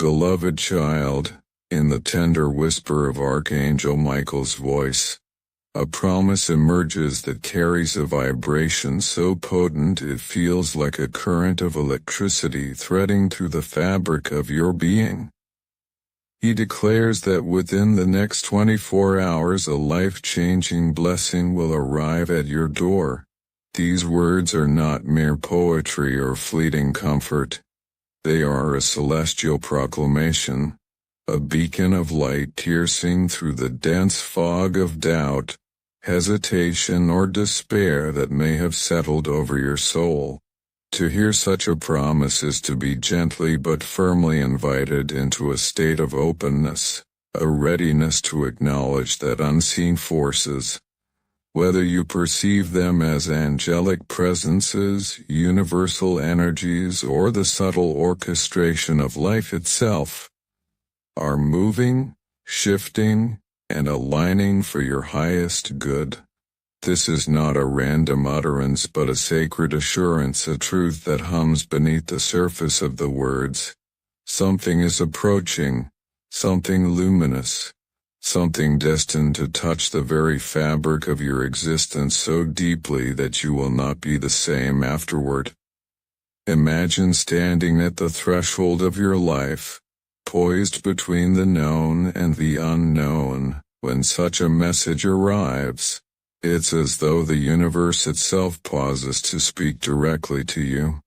Beloved child, in the tender whisper of Archangel Michael's voice, a promise emerges that carries a vibration so potent it feels like a current of electricity threading through the fabric of your being. He declares that within the next 24 hours a life-changing blessing will arrive at your door. These words are not mere poetry or fleeting comfort. They are a celestial proclamation, a beacon of light piercing through the dense fog of doubt, hesitation or despair that may have settled over your soul. To hear such a promise is to be gently but firmly invited into a state of openness, a readiness to acknowledge that unseen forces, whether you perceive them as angelic presences, universal energies, or the subtle orchestration of life itself, are moving, shifting, and aligning for your highest good. This is not a random utterance but a sacred assurance, a truth that hums beneath the surface of the words. Something is approaching, something luminous, something destined to touch the very fabric of your existence so deeply that you will not be the same afterward. Imagine standing at the threshold of your life, poised between the known and the unknown, when such a message arrives. It's as though the universe itself pauses to speak directly to you,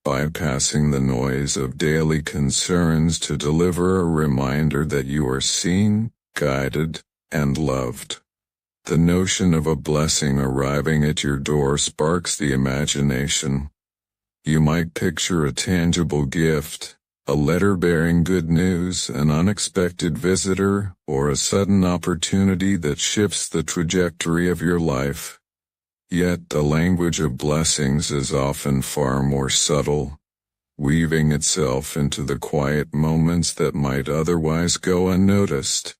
bypassing the noise of daily concerns to deliver a reminder that you are seen, guided, and loved. The notion of a blessing arriving at your door sparks the imagination. You might picture a tangible gift, a letter bearing good news, an unexpected visitor, or a sudden opportunity that shifts the trajectory of your life. Yet the language of blessings is often far more subtle, weaving itself into the quiet moments that might otherwise go unnoticed.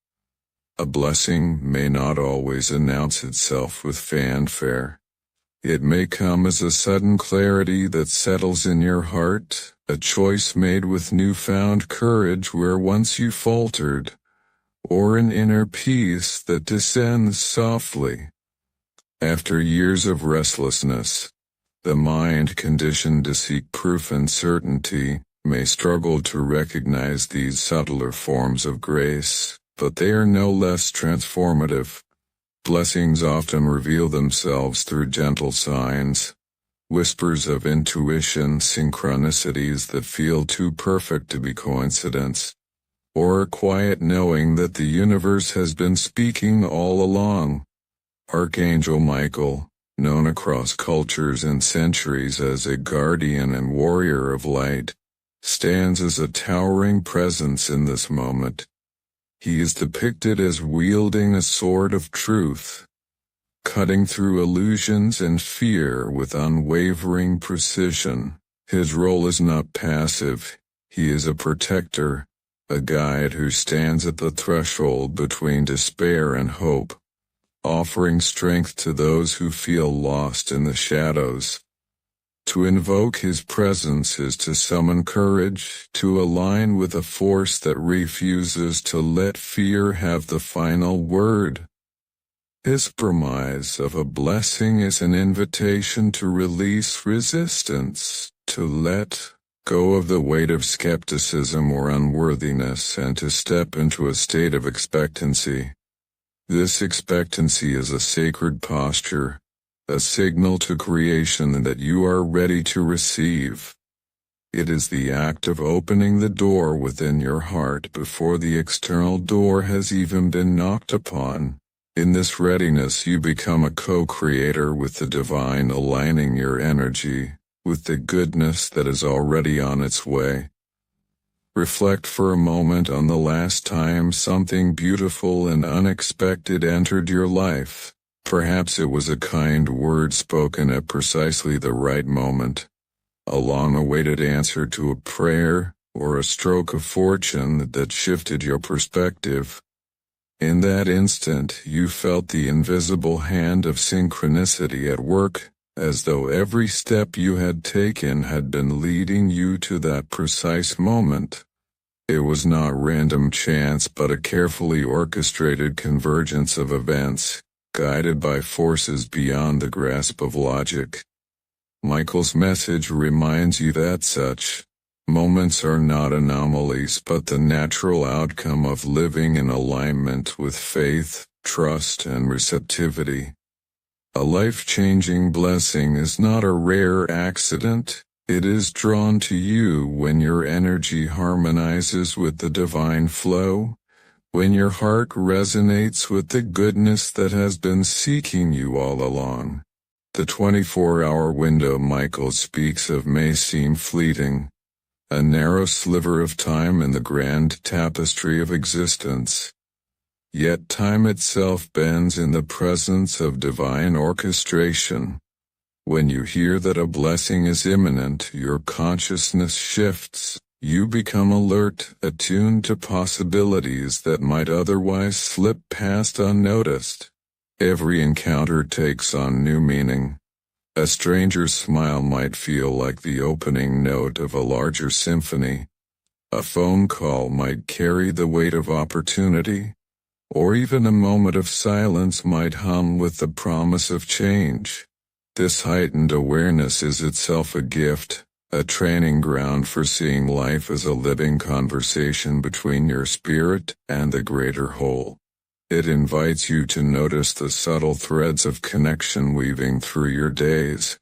A blessing may not always announce itself with fanfare. It may come as a sudden clarity that settles in your heart, a choice made with newfound courage where once you faltered, or an inner peace that descends softly. After years of restlessness, the mind conditioned to seek proof and certainty may struggle to recognize these subtler forms of grace, but they are no less transformative. Blessings often reveal themselves through gentle signs, whispers of intuition, synchronicities that feel too perfect to be coincidence, or a quiet knowing that the universe has been speaking all along. Archangel Michael, known across cultures and centuries as a guardian and warrior of light, stands as a towering presence in this moment. He is depicted as wielding a sword of truth, cutting through illusions and fear with unwavering precision. His role is not passive, he is a protector, a guide who stands at the threshold between despair and hope, offering strength to those who feel lost in the shadows. To invoke his presence is to summon courage, to align with a force that refuses to let fear have the final word. His promise of a blessing is an invitation to release resistance, to let go of the weight of skepticism or unworthiness and to step into a state of expectancy. This expectancy is a sacred posture, a signal to creation that you are ready to receive. It is the act of opening the door within your heart before the external door has even been knocked upon. In this readiness you become a co-creator with the divine, aligning your energy with the goodness that is already on its way. Reflect for a moment on the last time something beautiful and unexpected entered your life. Perhaps it was a kind word spoken at precisely the right moment, a long-awaited answer to a prayer, or a stroke of fortune that shifted your perspective. In that instant, you felt the invisible hand of synchronicity at work, as though every step you had taken had been leading you to that precise moment. It was not random chance but a carefully orchestrated convergence of events, guided by forces beyond the grasp of logic. Michael's message reminds you that such moments are not anomalies but the natural outcome of living in alignment with faith, trust, and receptivity. A life-changing blessing is not a rare accident. It is drawn to you when your energy harmonizes with the divine flow, when your heart resonates with the goodness that has been seeking you all along. The 24-hour window Michael speaks of may seem fleeting, a narrow sliver of time in the grand tapestry of existence. Yet time itself bends in the presence of divine orchestration. When you hear that a blessing is imminent, your consciousness shifts. You become alert, attuned to possibilities that might otherwise slip past unnoticed. Every encounter takes on new meaning. A stranger's smile might feel like the opening note of a larger symphony. A phone call might carry the weight of opportunity, or even a moment of silence might hum with the promise of change. This heightened awareness is itself a gift, a training ground for seeing life as a living conversation between your spirit and the greater whole. It invites you to notice the subtle threads of connection weaving through your days,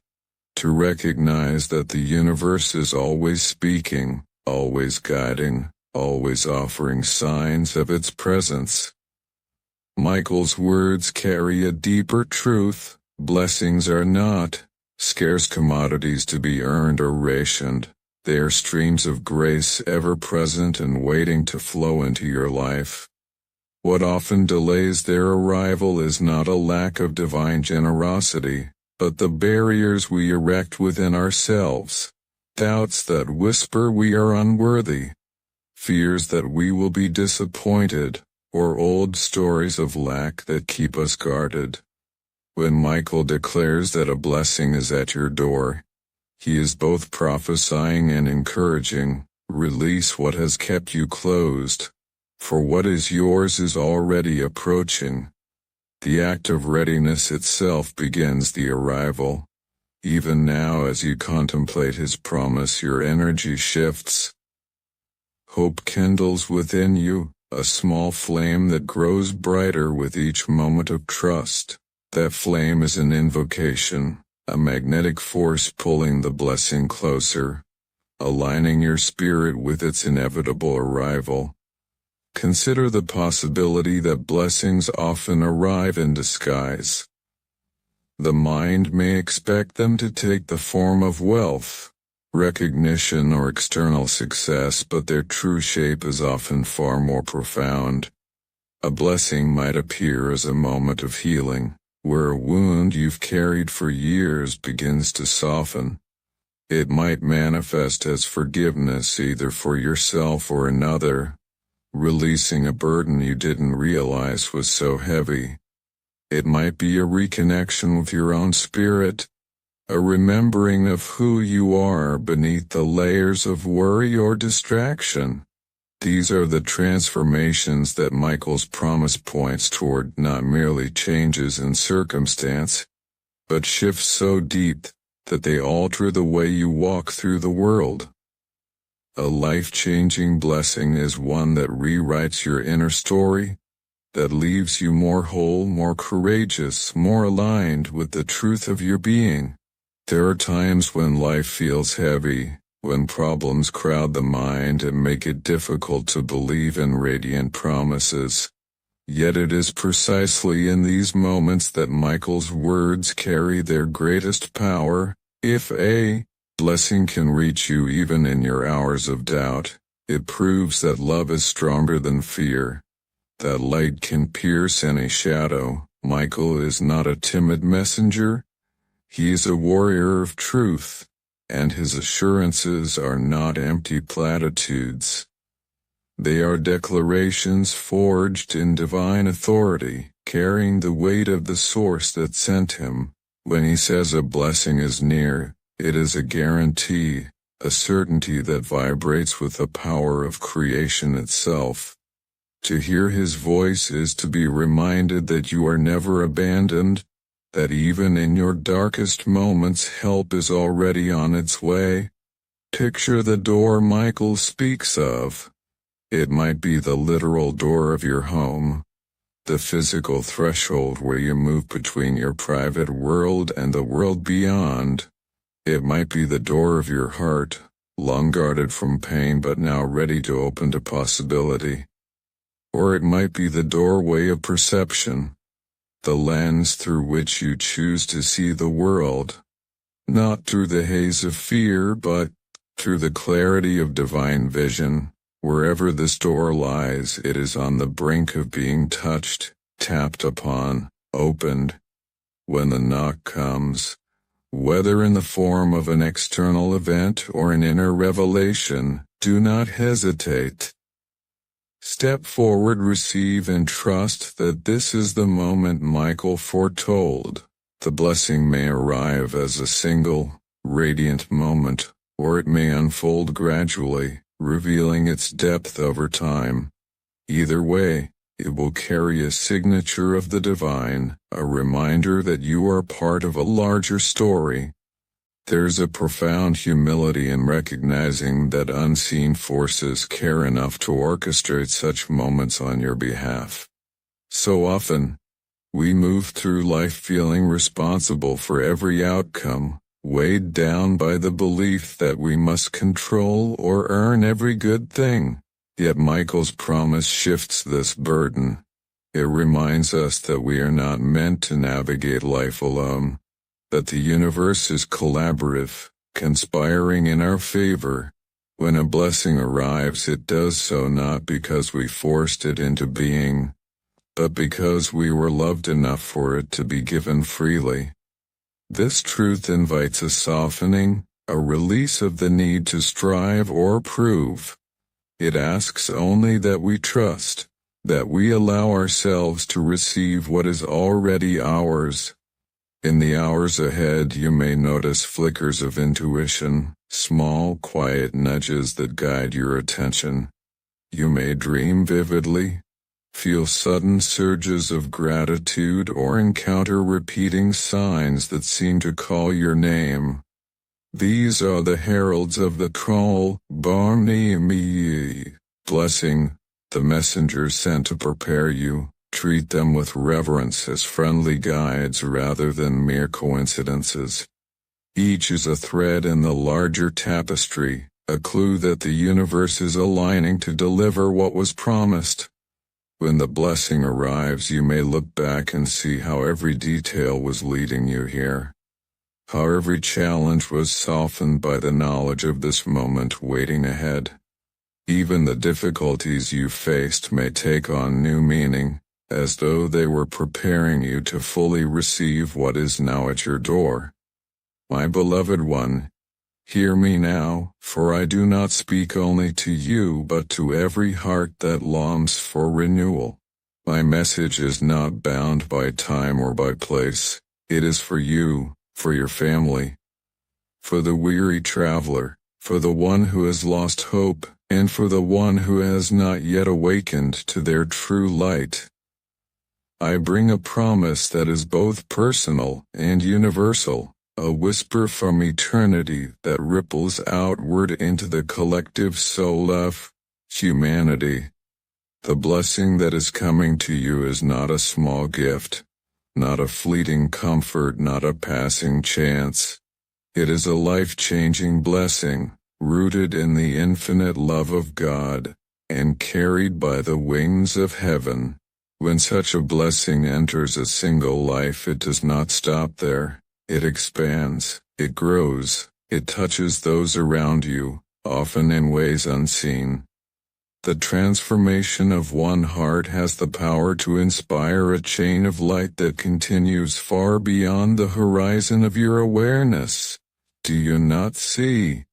to recognize that the universe is always speaking, always guiding, always offering signs of its presence. Michael's words carry a deeper truth. Blessings are not scarce commodities to be earned or rationed. They are streams of grace ever present and waiting to flow into your life. What often delays their arrival is not a lack of divine generosity, but the barriers we erect within ourselves, doubts that whisper we are unworthy, fears that we will be disappointed, or old stories of lack that keep us guarded. When Michael declares that a blessing is at your door, he is both prophesying and encouraging. Release what has kept you closed, for what is yours is already approaching. The act of readiness itself begins the arrival. Even now, as you contemplate his promise, your energy shifts. Hope kindles within you, a small flame that grows brighter with each moment of trust. That flame is an invocation, a magnetic force pulling the blessing closer, aligning your spirit with its inevitable arrival. Consider the possibility that blessings often arrive in disguise. The mind may expect them to take the form of wealth, recognition, or external success, but their true shape is often far more profound. A blessing might appear as a moment of healing, where a wound you've carried for years begins to soften. It might manifest as forgiveness either for yourself or another, releasing a burden you didn't realize was so heavy. It might be a reconnection with your own spirit, a remembering of who you are beneath the layers of worry or distraction. These are the transformations that Michael's promise points toward, not merely changes in circumstance, but shifts so deep that they alter the way you walk through the world. A life-changing blessing is one that rewrites your inner story, that leaves you more whole, more courageous, more aligned with the truth of your being. There are times when life feels heavy, when problems crowd the mind and make it difficult to believe in radiant promises. Yet it is precisely in these moments that Michael's words carry their greatest power. If a blessing can reach you even in your hours of doubt, it proves that love is stronger than fear, that light can pierce any shadow. Michael is not a timid messenger. He is a warrior of truth, and his assurances are not empty platitudes. They are declarations forged in divine authority, carrying the weight of the source that sent him. When he says a blessing is near, it is a guarantee, a certainty that vibrates with the power of creation itself. To hear his voice is to be reminded that you are never abandoned, that even in your darkest moments help is already on its way. Picture the door Michael speaks of. It might be the literal door of your home, the physical threshold where you move between your private world and the world beyond. It might be the door of your heart, long guarded from pain but now ready to open to possibility. Or it might be the doorway of perception, the lens through which you choose to see the world, not through the haze of fear but through the clarity of divine vision. Wherever this door lies, it is on the brink of being touched, tapped upon, opened. When the knock comes, whether in the form of an external event or an inner revelation, do not hesitate. Step forward, receive, and trust that this is the moment Michael foretold. The blessing may arrive as a single, radiant moment, or it may unfold gradually, revealing its depth over time. Either way, it will carry a signature of the divine, a reminder that you are part of a larger story. There's a profound humility in recognizing that unseen forces care enough to orchestrate such moments on your behalf. So often, we move through life feeling responsible for every outcome, weighed down by the belief that we must control or earn every good thing. Yet Michael's promise shifts this burden. It reminds us that we are not meant to navigate life alone, that the universe is collaborative, conspiring in our favor. When a blessing arrives, it does so not because we forced it into being, but because we were loved enough for it to be given freely. This truth invites a softening, a release of the need to strive or prove. It asks only that we trust, that we allow ourselves to receive what is already ours. In the hours ahead, you may notice flickers of intuition, small, quiet nudges that guide your attention. You may dream vividly, feel sudden surges of gratitude, or encounter repeating signs that seem to call your name. These are the heralds of the call, Barney blessing, the messengers sent to prepare you. Treat them with reverence as friendly guides rather than mere coincidences. Each is a thread in the larger tapestry, a clue that the universe is aligning to deliver what was promised. When the blessing arrives, you may look back and see how every detail was leading you here, how every challenge was softened by the knowledge of this moment waiting ahead. Even the difficulties you faced may take on new meaning, as though they were preparing you to fully receive what is now at your door. My beloved one, hear me now, for I do not speak only to you but to every heart that longs for renewal. My message is not bound by time or by place. It is for you, for your family, for the weary traveler, for the one who has lost hope, and for the one who has not yet awakened to their true light. I bring a promise that is both personal and universal. A whisper from eternity that ripples outward into the collective soul of humanity. The blessing that is coming to you is not a small gift, not a fleeting comfort, not a passing chance. It is a life-changing blessing, rooted in the infinite love of God, and carried by the wings of heaven. When such a blessing enters a single life, it does not stop there. It expands, it grows, it touches those around you, often in ways unseen. The transformation of one heart has the power to inspire a chain of light that continues far beyond the horizon of your awareness. Do you not see?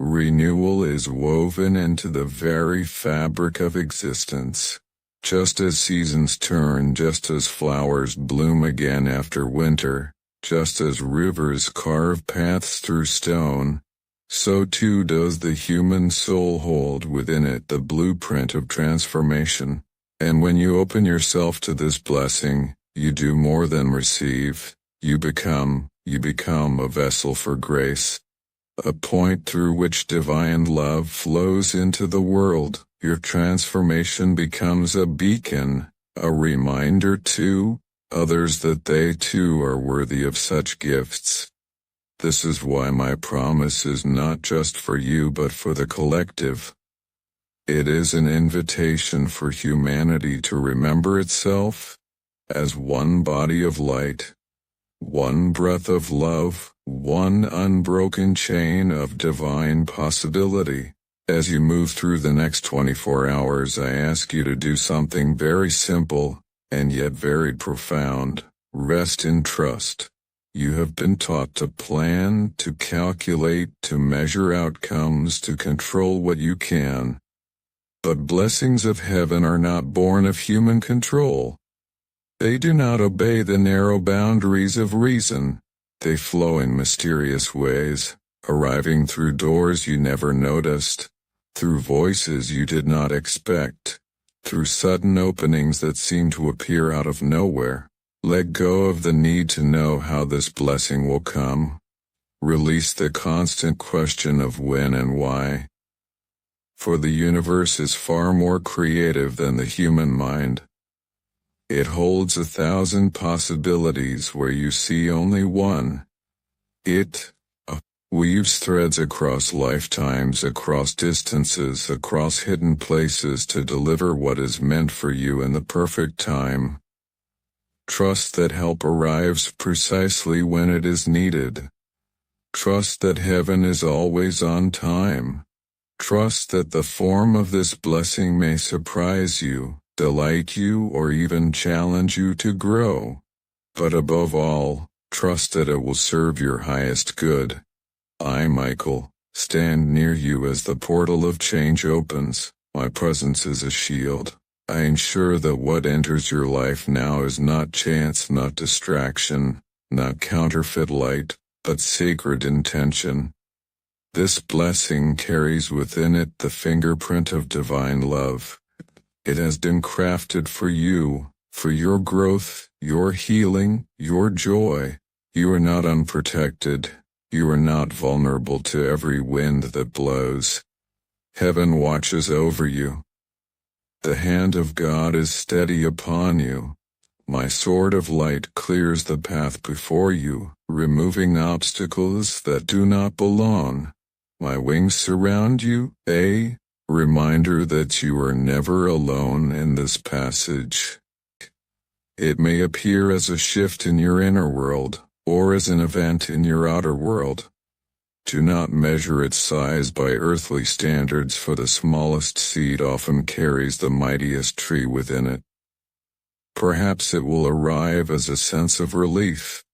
Renewal is woven into the very fabric of existence. Just as seasons turn, just as flowers bloom again after winter, just as rivers carve paths through stone, so too does the human soul hold within it the blueprint of transformation. And when you open yourself to this blessing, you do more than receive, you become a vessel for grace. A point through which divine love flows into the world. Your transformation becomes a beacon, a reminder to others that they too are worthy of such gifts. This is why my promise is not just for you but for the collective. It is an invitation for humanity to remember itself as one body of light, one breath of love, one unbroken chain of divine possibility. As you move through the next 24 hours, I ask you to do something very simple, and yet very profound. Rest in trust. You have been taught to plan, to calculate, to measure outcomes, to control what you can. But blessings of heaven are not born of human control. They do not obey the narrow boundaries of reason. They flow in mysterious ways, arriving through doors you never noticed, through voices you did not expect, through sudden openings that seem to appear out of nowhere. Let go of the need to know how this blessing will come. Release the constant question of when and why. For the universe is far more creative than the human mind. It holds 1,000 possibilities where you see only one. It weaves threads across lifetimes, across distances, across hidden places to deliver what is meant for you in the perfect time. Trust that help arrives precisely when it is needed. Trust that heaven is always on time. Trust that the form of this blessing may surprise you, delight you, or even challenge you to grow. But above all, trust that it will serve your highest good. I, Michael, stand near you as the portal of change opens. My presence is a shield. I ensure that what enters your life now is not chance, not distraction, not counterfeit light, but sacred intention. This blessing carries within it the fingerprint of divine love. It has been crafted for you, for your growth, your healing, your joy. You are not unprotected. You are not vulnerable to every wind that blows. Heaven watches over you. The hand of God is steady upon you. My sword of light clears the path before you, removing obstacles that do not belong. My wings surround you, a reminder that you are never alone in this passage. It may appear as a shift in your inner world, or as an event in your outer world. Do not measure its size by earthly standards, for the smallest seed often carries the mightiest tree within it. Perhaps it will arrive as a sense of relief,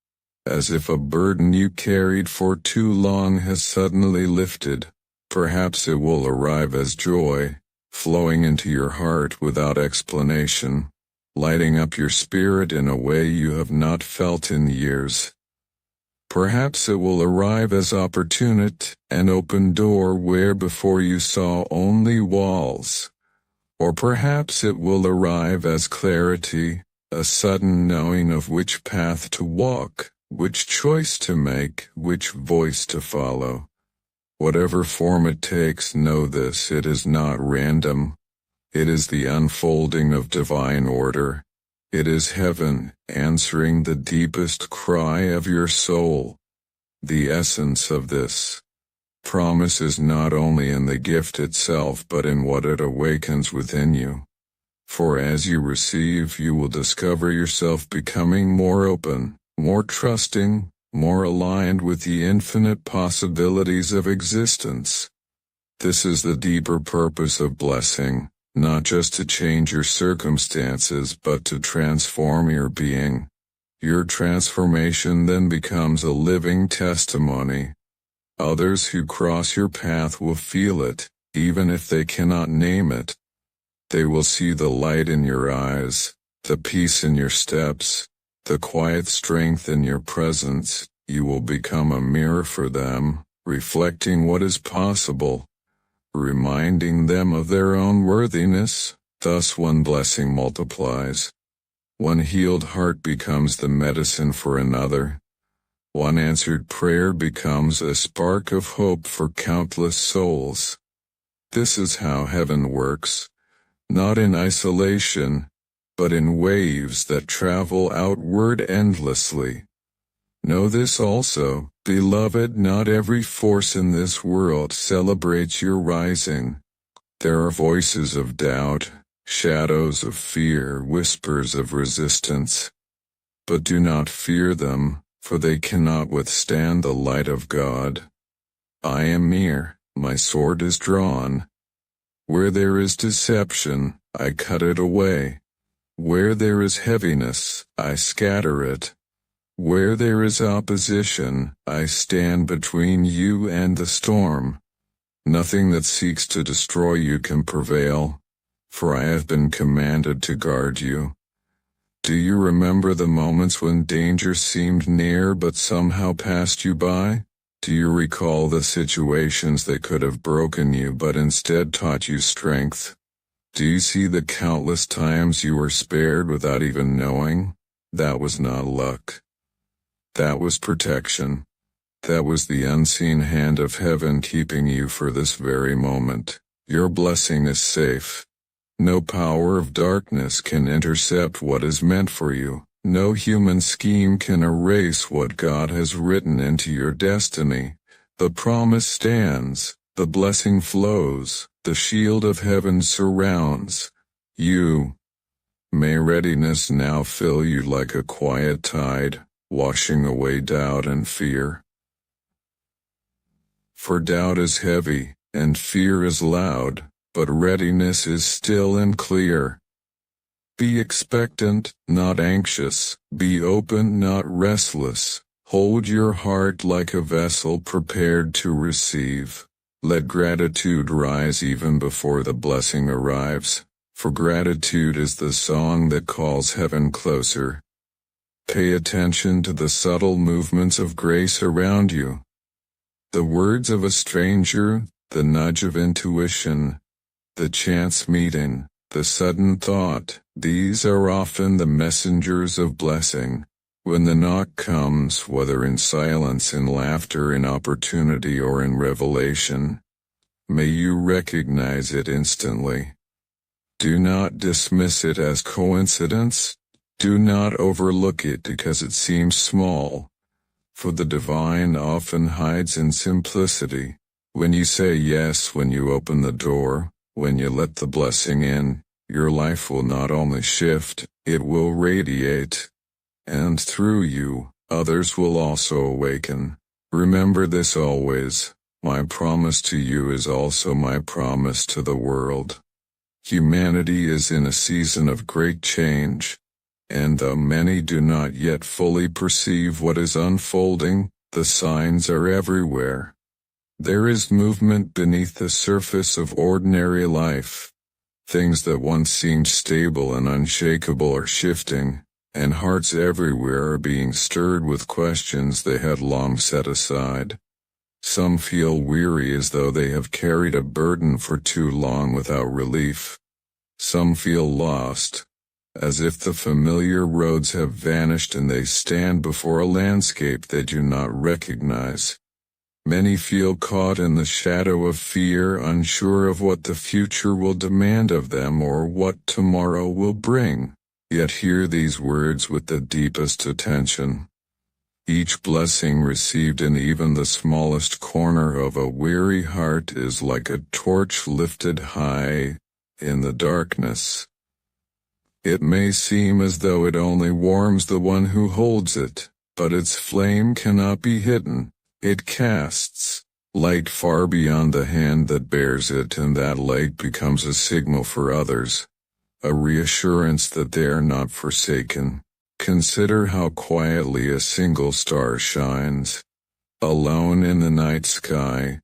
as if a burden you carried for too long has suddenly lifted. Perhaps it will arrive as joy, flowing into your heart without explanation, lighting up your spirit in a way you have not felt in years. Perhaps it will arrive as opportunity, an open door where before you saw only walls. Or perhaps it will arrive as clarity, a sudden knowing of which path to walk, which choice to make, which voice to follow. Whatever form it takes, know this: it is not random. It is the unfolding of divine order. It is heaven answering the deepest cry of your soul. The essence of this promise is not only in the gift itself but in what it awakens within you. For as you receive, you will discover yourself becoming more open, more trusting, more aligned with the infinite possibilities of existence. This is the deeper purpose of blessing, not just to change your circumstances but to transform your being. Your transformation then becomes a living testimony. Others who cross your path will feel it, even if they cannot name it. They will see the light in your eyes, the peace in your steps, the quiet strength in your presence. You will become a mirror for them, reflecting what is possible, reminding them of their own worthiness. Thus one blessing multiplies. One healed heart becomes the medicine for another. One answered prayer becomes a spark of hope for countless souls. This is how heaven works, not in isolation, but in waves that travel outward endlessly. Know this also, beloved, not every force in this world celebrates your rising. There are voices of doubt, shadows of fear, whispers of resistance. But do not fear them, for they cannot withstand the light of God. I am near, my sword is drawn. Where there is deception, I cut it away. Where there is heaviness, I scatter it. Where there is opposition, I stand between you and the storm. Nothing that seeks to destroy you can prevail, for I have been commanded to guard you. Do you remember the moments when danger seemed near but somehow passed you by? Do you recall the situations that could have broken you but instead taught you strength? Do you see the countless times you were spared without even knowing? That was not luck. That was protection. That was the unseen hand of heaven keeping you for this very moment. Your blessing is safe. No power of darkness can intercept what is meant for you. No human scheme can erase what God has written into your destiny. The promise stands, the blessing flows, the shield of heaven surrounds you. May readiness now fill you like a quiet tide, washing away doubt and fear. For doubt is heavy, and fear is loud, but readiness is still and clear. Be expectant, not anxious. Be open, not restless. Hold your heart like a vessel prepared to receive. Let gratitude rise even before the blessing arrives, for gratitude is the song that calls heaven closer. Pay attention to the subtle movements of grace around you. The words of a stranger, the nudge of intuition, the chance meeting, the sudden thought, these are often the messengers of blessing. When the knock comes, whether in silence, in laughter, in opportunity, or in revelation, may you recognize it instantly. Do not dismiss it as coincidence. Do not overlook it because it seems small, for the divine often hides in simplicity. When you say yes, when you open the door, when you let the blessing in, your life will not only shift, it will radiate. And through you, others will also awaken. Remember this always, my promise to you is also my promise to the world. Humanity is in a season of great change, and though many do not yet fully perceive what is unfolding, the signs are everywhere. There is movement beneath the surface of ordinary life. Things that once seemed stable and unshakable are shifting, and hearts everywhere are being stirred with questions they had long set aside. Some feel weary as though they have carried a burden for too long without relief. Some feel lost, as if the familiar roads have vanished and they stand before a landscape they do not recognize. Many feel caught in the shadow of fear, unsure of what the future will demand of them or what tomorrow will bring. Yet hear these words with the deepest attention. Each blessing received in even the smallest corner of a weary heart is like a torch lifted high in the darkness. It may seem as though it only warms the one who holds it, but its flame cannot be hidden. It casts light far beyond the hand that bears it, and that light becomes a signal for others, a reassurance that they are not forsaken. Consider how quietly a single star shines, alone in the night sky.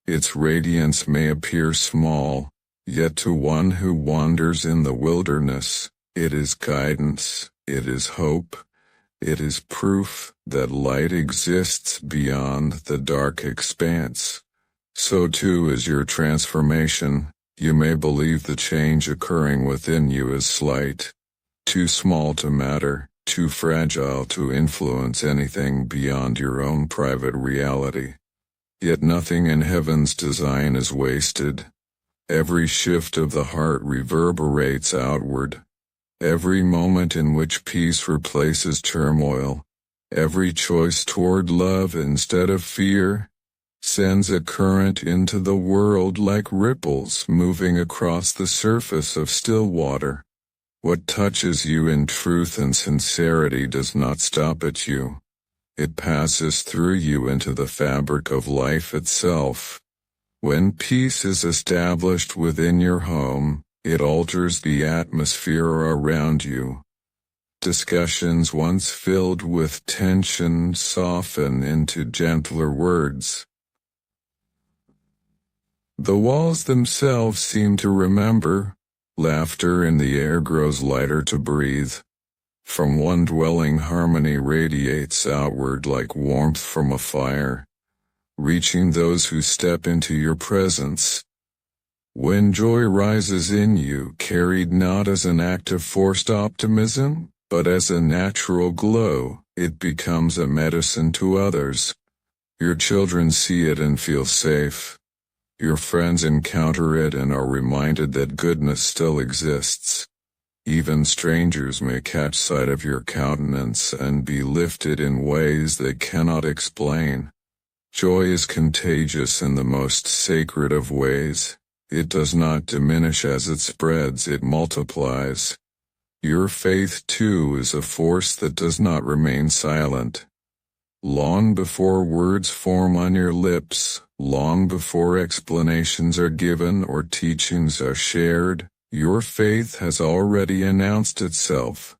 Its radiance may appear small, yet to one who wanders in the wilderness, it is guidance, it is hope, It is proof that light exists beyond the dark expanse. So too is your transformation. You may believe the change occurring within you is slight, too small to matter, too fragile to influence anything beyond your own private reality. Yet nothing in heaven's design is wasted. Every shift of the heart reverberates outward. Every moment in which peace replaces turmoil, every choice toward love instead of fear, sends a current into the world like ripples moving across the surface of still water. What touches you in truth and sincerity does not stop at you. It passes through you into the fabric of life itself. When peace is established within your home, it alters the atmosphere around you. Discussions once filled with tension soften into gentler words. The walls themselves seem to remember. Laughter in the air grows lighter to breathe. From one dwelling harmony radiates outward like warmth from a fire, reaching those who step into your presence. When joy rises in you, carried not as an act of forced optimism, but as a natural glow, it becomes a medicine to others. Your children see it and feel safe. Your friends encounter it and are reminded that goodness still exists. Even strangers may catch sight of your countenance and be lifted in ways they cannot explain. Joy is contagious in the most sacred of ways. It does not diminish as it spreads, it multiplies. Your faith, too, is a force that does not remain silent. Long before words form on your lips, long before explanations are given or teachings are shared, your faith has already announced itself.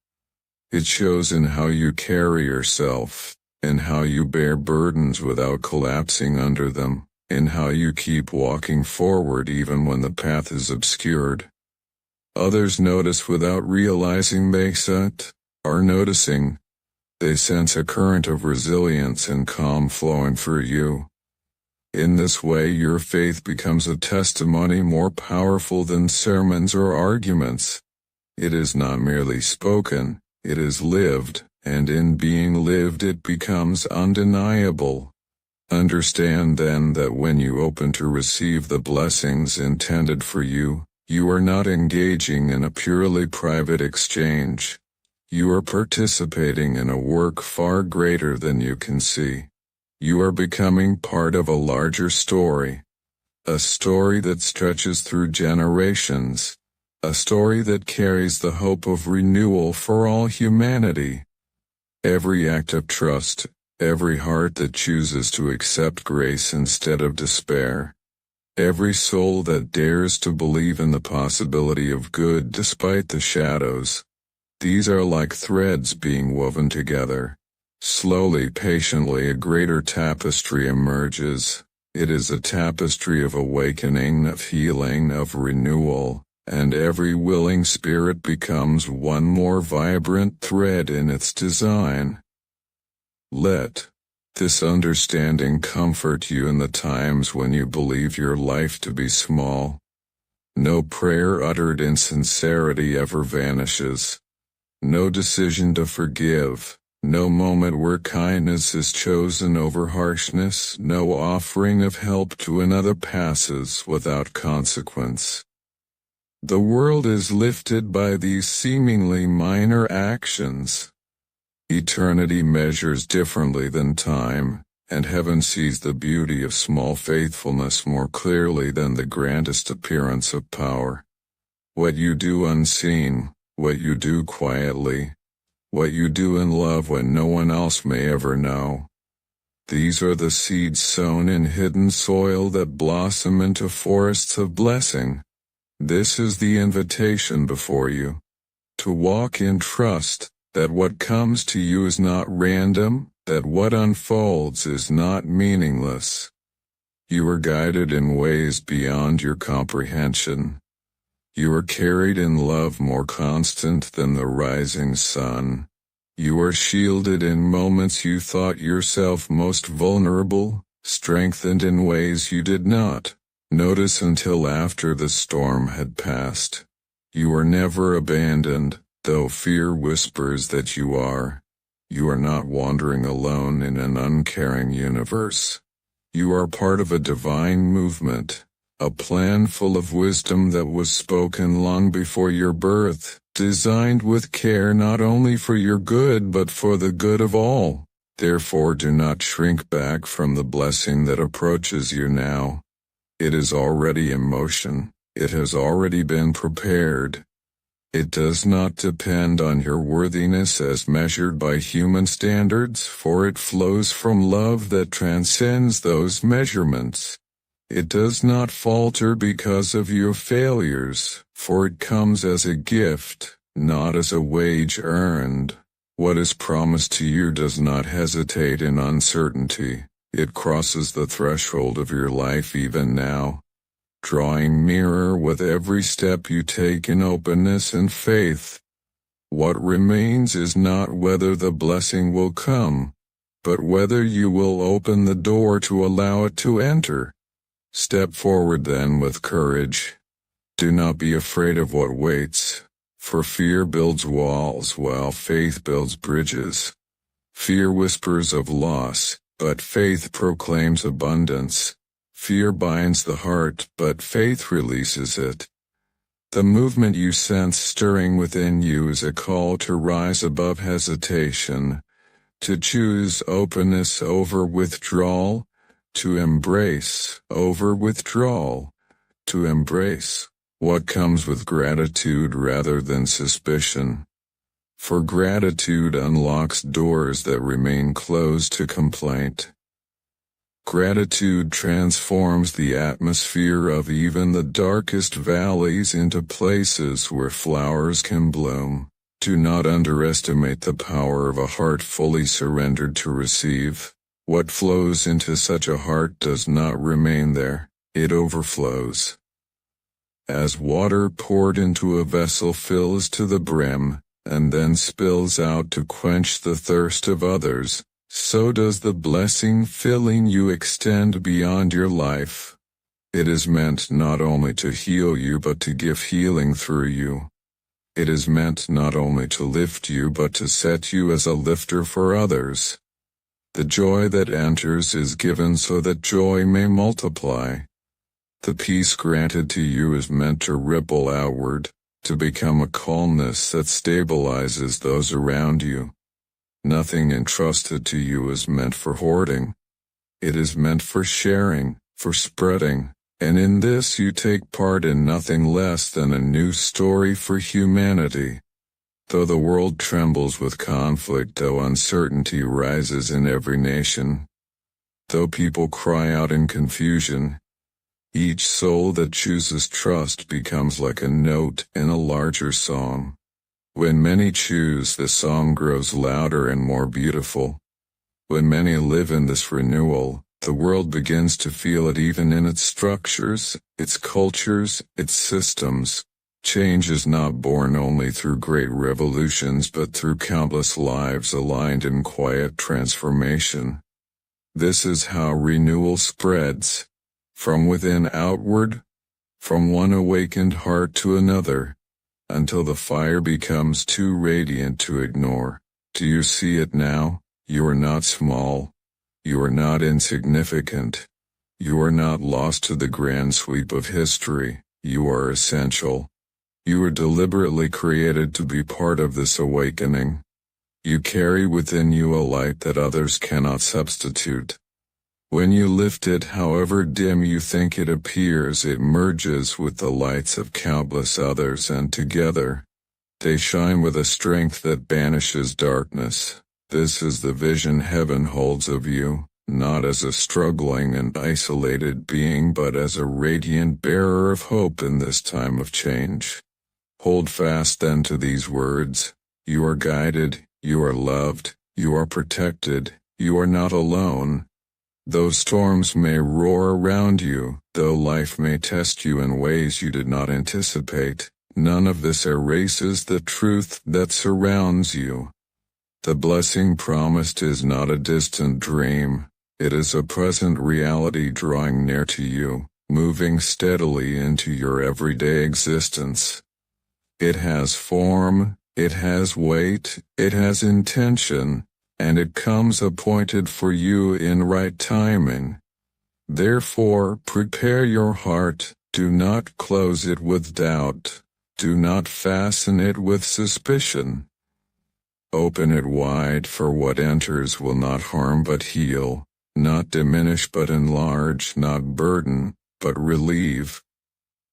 It shows in how you carry yourself, in how you bear burdens without collapsing under them, in how you keep walking forward even when the path is obscured. Others notice without realizing they are noticing. They sense a current of resilience and calm flowing through you. In this way, your faith becomes a testimony more powerful than sermons or arguments. It is not merely spoken, it is lived, and in being lived it becomes undeniable. Understand then that when you open to receive the blessings intended for you, you are not engaging in a purely private exchange. You are participating in a work far greater than you can see. You are becoming part of a larger story. A story that stretches through generations. A story that carries the hope of renewal for all humanity. Every act of trust, every heart that chooses to accept grace instead of despair. Every soul that dares to believe in the possibility of good despite the shadows. These are like threads being woven together. Slowly, patiently, a greater tapestry emerges. It is a tapestry of awakening, of healing, of renewal, and every willing spirit becomes one more vibrant thread in its design. Let this understanding comfort you in the times when you believe your life to be small. No prayer uttered in sincerity ever vanishes. No decision to forgive, no moment where kindness is chosen over harshness, no offering of help to another passes without consequence. The world is lifted by these seemingly minor actions. Eternity measures differently than time, and heaven sees the beauty of small faithfulness more clearly than the grandest appearance of power. What you do unseen, what you do quietly, what you do in love when no one else may ever know. These are the seeds sown in hidden soil that blossom into forests of blessing. This is the invitation before you. To walk in trust, that what comes to you is not random, that what unfolds is not meaningless. You are guided in ways beyond your comprehension. You are carried in love more constant than the rising sun. You are shielded in moments you thought yourself most vulnerable, strengthened in ways you did not notice until after the storm had passed. You are never abandoned, though fear whispers that you are. You are not wandering alone in an uncaring universe. You are part of a divine movement, a plan full of wisdom that was spoken long before your birth, designed with care not only for your good but for the good of all. Therefore do not shrink back from the blessing that approaches you now. It is already in motion. It has already been prepared. It does not depend on your worthiness as measured by human standards, for it flows from love that transcends those measurements. It does not falter because of your failures, for it comes as a gift, not as a wage earned. What is promised to you does not hesitate in uncertainty. It crosses the threshold of your life even now, drawing nearer with every step you take in openness and faith. What remains is not whether the blessing will come, but whether you will open the door to allow it to enter. Step forward then with courage. Do not be afraid of what waits, for fear builds walls while faith builds bridges. Fear whispers of loss, but faith proclaims abundance. Fear binds the heart, but faith releases it. The movement you sense stirring within you is a call to rise above hesitation, to choose openness over withdrawal, to embrace over withdrawal, to embrace what comes with gratitude rather than suspicion. For gratitude unlocks doors that remain closed to complaint. Gratitude transforms the atmosphere of even the darkest valleys into places where flowers can bloom. Do not underestimate the power of a heart fully surrendered to receive. What flows into such a heart does not remain there, it overflows. As water poured into a vessel fills to the brim, and then spills out to quench the thirst of others, so does the blessing filling you extend beyond your life. It is meant not only to heal you but to give healing through you. It is meant not only to lift you but to set you as a lifter for others. The joy that enters is given so that joy may multiply. The peace granted to you is meant to ripple outward, to become a calmness that stabilizes those around you. Nothing entrusted to you is meant for hoarding. It is meant for sharing, for spreading, and in this you take part in nothing less than a new story for humanity. Though the world trembles with conflict, though uncertainty rises in every nation, though people cry out in confusion, each soul that chooses trust becomes like a note in a larger song. When many choose, the song grows louder and more beautiful. When many live in this renewal, the world begins to feel it even in its structures, its cultures, its systems. Change is not born only through great revolutions but through countless lives aligned in quiet transformation. This is how renewal spreads. From within outward, from one awakened heart to another, until the fire becomes too radiant to ignore. Do you see it now? You are not small. You are not insignificant. You are not lost to the grand sweep of history. You are essential. You are deliberately created to be part of this awakening. You carry within you a light that others cannot substitute. When you lift it, however dim you think it appears, it merges with the lights of countless others, and together, they shine with a strength that banishes darkness. This is the vision heaven holds of you, not as a struggling and isolated being but as a radiant bearer of hope in this time of change. Hold fast then to these words. You are guided, you are loved, you are protected, you are not alone. Though storms may roar around you, though life may test you in ways you did not anticipate, none of this erases the truth that surrounds you. The blessing promised is not a distant dream, it is a present reality drawing near to you, moving steadily into your everyday existence. It has form, it has weight, it has intention, and it comes appointed for you in right timing. Therefore, prepare your heart, do not close it with doubt, do not fasten it with suspicion. Open it wide, for what enters will not harm but heal, not diminish but enlarge, not burden, but relieve.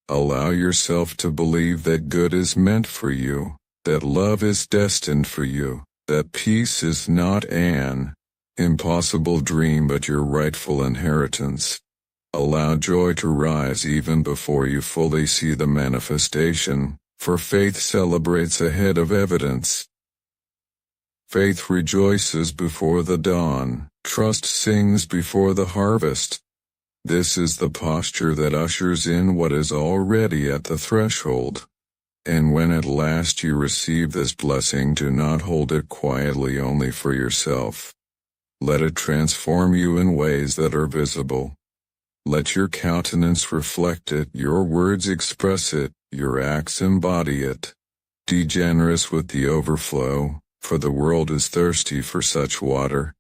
Allow yourself to believe that good is meant for you, that love is destined for you, that peace is not an impossible dream but your rightful inheritance. Allow joy to rise even before you fully see the manifestation, for faith celebrates ahead of evidence. Faith rejoices before the dawn, trust sings before the harvest. This is the posture that ushers in what is already at the threshold. And when at last you receive this blessing, do not hold it quietly only for yourself. Let it transform you in ways that are visible. Let your countenance reflect it, your words express it, your acts embody it. Be generous with the overflow, for the world is thirsty for such water.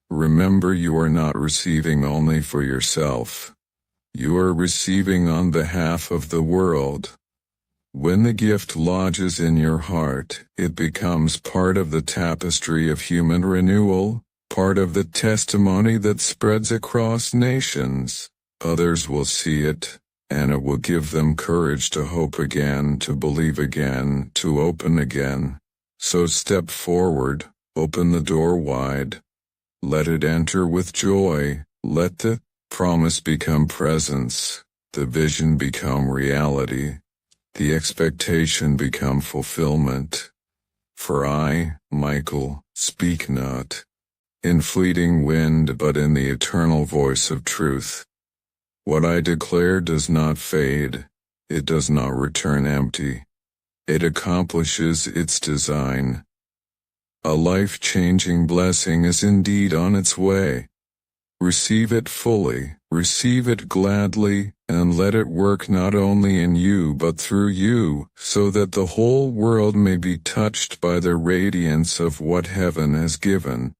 Remember, you are not receiving only for yourself. You are receiving on behalf of the world. When the gift lodges in your heart, it becomes part of the tapestry of human renewal, part of the testimony that spreads across nations. Others will see it, and it will give them courage to hope again, to believe again, to open again. So step forward, open the door wide. Let it enter with joy, let the promise become presence, the vision become reality, the expectation become fulfillment. For I, Michael, speak not in fleeting wind but in the eternal voice of truth. What I declare does not fade, it does not return empty. It accomplishes its design. A life-changing blessing is indeed on its way. Receive it fully, receive it gladly, and let it work not only in you but through you, so that the whole world may be touched by the radiance of what heaven has given.